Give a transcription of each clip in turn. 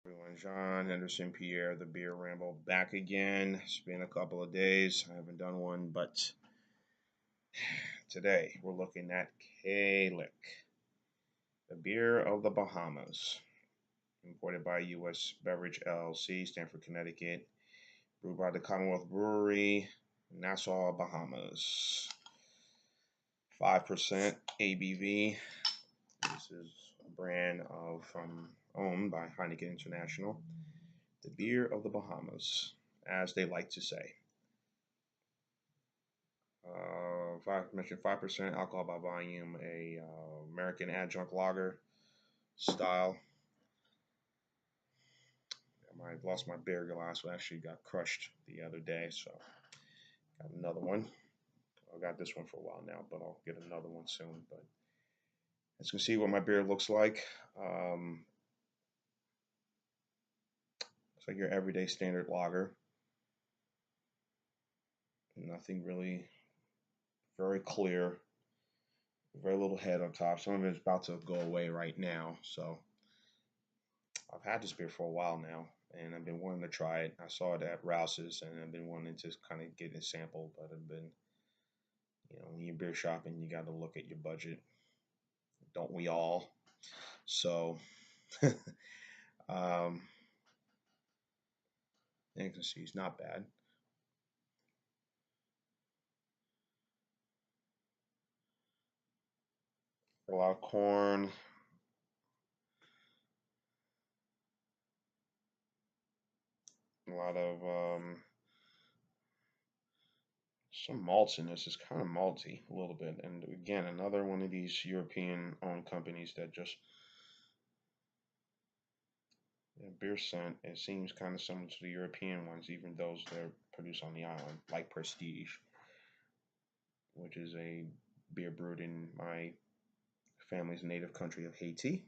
Everyone, John Henderson Pierre, the Beer Ramble, back again. It's been a couple of days. I haven't done one, but today we're looking at Kalik, the beer of the Bahamas, imported by U.S. Beverage LLC, Stamford, Connecticut, brewed by the Commonwealth Brewery, Nassau, Bahamas. 5% ABV. This is a brand owned by Heineken International. The beer of the Bahamas, as they like to say. Mentioned 5% alcohol by volume, a American Adjunct lager style. I lost my beer glass, but actually got crushed the other day, so got another one. I got this one for a while now, but I'll get another one soon. But as you can see, what my beer looks like. Looks like your everyday standard lager. Nothing really very clear. Very little head on top. Some of it is about to go away right now. So I've had this beer for a while now, and I've been wanting to try it. I saw it at Rouse's, and I've been wanting to kind of get a sample, but I've been, when you're beer shopping, you got to look at your budget. Don't we all? So, you can see it's not bad. A lot of corn. A lot of some malts in this. Is kind of malty a little bit. And again, another one of these European-owned companies that just beer scent. It seems kind of similar to the European ones, even those they're produced on the island, like Prestige, which is a beer brewed in my family's native country of Haiti.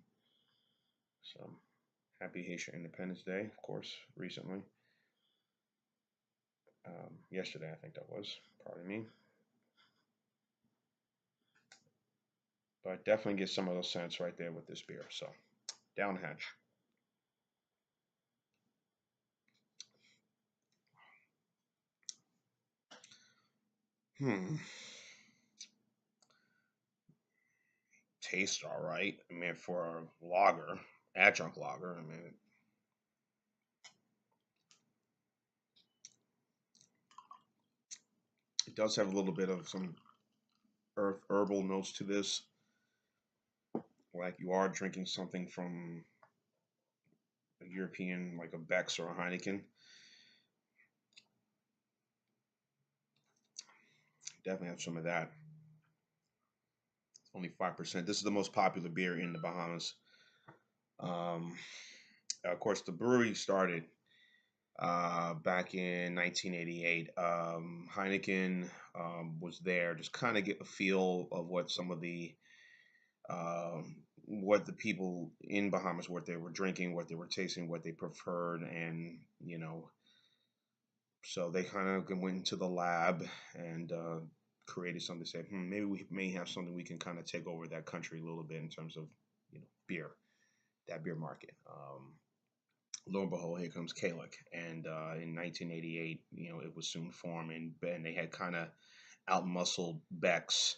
So happy Haitian Independence Day, of course, recently. Yesterday, I think that was. Pardon me. But definitely get some of those scents right there with this beer. So down hatch. Hmm. Tastes all right. I mean, for a lager, adjunct lager, I mean, it does have a little bit of some herbal notes to this, like you are drinking something from a European, like a Beck's or a Heineken. Definitely have some of that. Only 5%. This is the most popular beer in the Bahamas. Um, of course, the brewery started back in 1988. Heineken was there, just kind of get a feel of what some of what the people in Bahamas, what they were drinking, what they were tasting, what they preferred, and so they kind of went into the lab and created something. Said, maybe we may have something we can kind of take over that country a little bit in terms of beer, that beer market. Lo and behold, here comes Kalik, and in 1988, it was soon formed, and they had kind of outmuscled Beck's,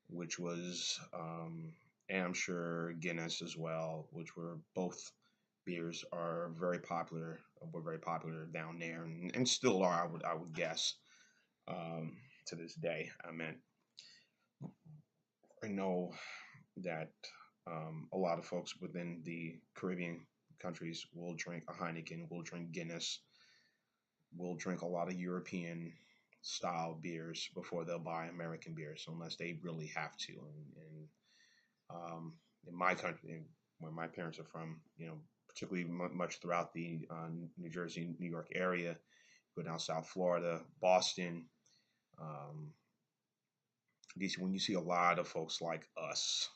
which was, and I'm sure Guinness as well, which were both beers are very popular, were very popular down there, and still are. I would guess to this day. I know that a lot of folks within the Caribbean countries will drink a Heineken, will drink Guinness, will drink a lot of European style beers before they'll buy American beers, unless they really have to. And in my country, where my parents are from, particularly much throughout the New Jersey, New York area, go down South Florida, Boston. Um, when you see a lot of folks like us,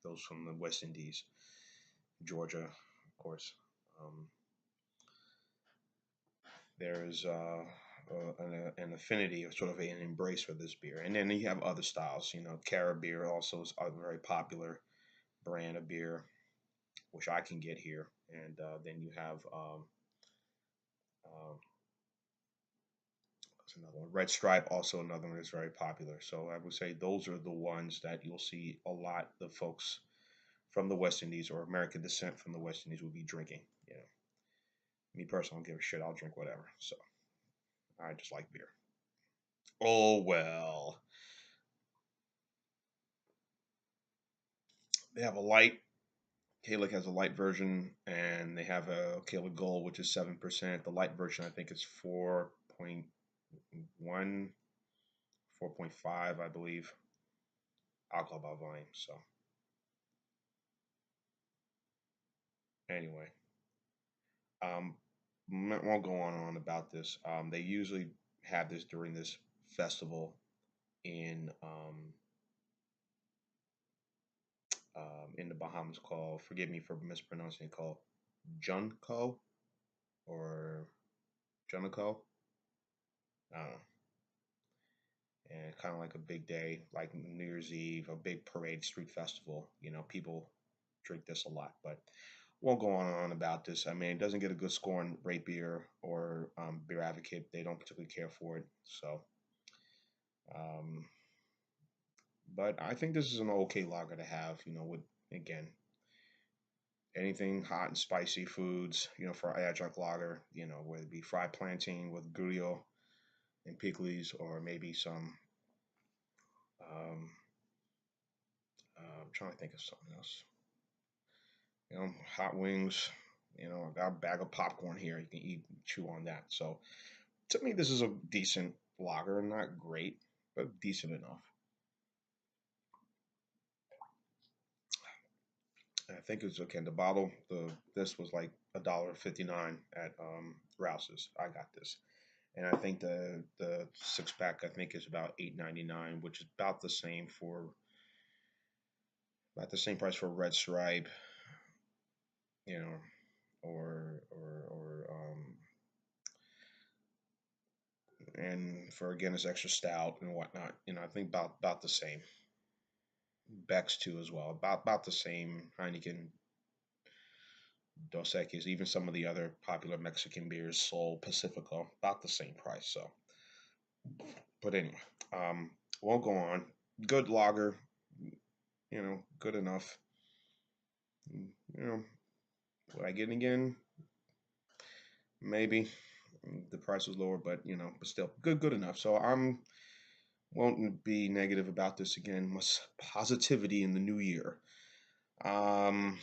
those from the West Indies, Georgia, of course, um, there is an affinity of sort of an embrace for this beer. And then you have other styles, Cara beer also is a very popular brand of beer, which I can get here, and then you have what's another one? Red Stripe, also another one that's very popular. So I would say those are the ones that you'll see a lot. The folks from the West Indies or American descent from the West Indies will be drinking. You know, me personally, I don't give a shit. I'll drink whatever. So I just like beer. Oh well, they have a light. Kalik has a light version, and they have a Kalik Gold, which is 7%. The light version, I think, is 4.1, 4.5, I believe, alcohol by volume. So anyway, um, won't go on and on about this. They usually have this during this festival in the Bahamas called, forgive me for mispronouncing it, called Junco or Junico. I don't know. And kind of like a big day, like New Year's Eve, a big parade, street festival. You know, people drink this a lot, but won't go on and on about this. I mean, it doesn't get a good score on Rate Beer or Beer Advocate. They don't particularly care for it. So, um, but I think this is an okay lager to have. You know, with again anything hot and spicy foods. You know, for adjunct lager. You know, whether it be fried plantain with grillo and pickles, or maybe some. Um, I'm trying to think of something else. You know, hot wings. You know, I got a bag of popcorn here. You can eat, chew on that. So to me, this is a decent lager. Not great, but decent enough. I think it's okay. The bottle, this was like $1.59 at Rouse's. I got this, and I think the 6 pack I think is about $8.99, which is about the same price for Red Stripe, you know, or and for a Guinness Extra Stout and whatnot. You know, I think about the same. Beck's too as well, about the same. Heineken, Dos Equis, even some of the other popular Mexican beers, Sol, Pacifico, about the same price. So, but anyway, um, won't go on. Good lager, you know, good enough. You know, would I get it again? Maybe. The price was lower, but you know, but still good enough. So I'm won't be negative about this again. Must positivity in the new year. Um,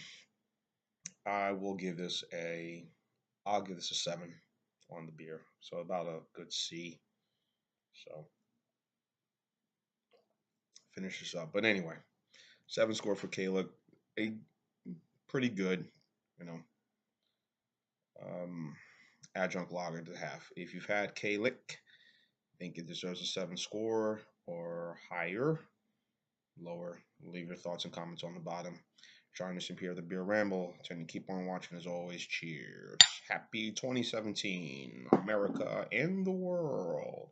I will give this a. I'll give this a 7 on the beer. So about a good C. So finish this up. But anyway, 7 score for Caleb. A pretty good, you know, um, adjunct lager to have. If you've had Kalik, think it deserves a 7 score or higher, lower. Leave your thoughts and comments on the bottom. Join us here at the Beer Ramble. Tend to keep on watching as always. Cheers. Happy 2017, America and the world.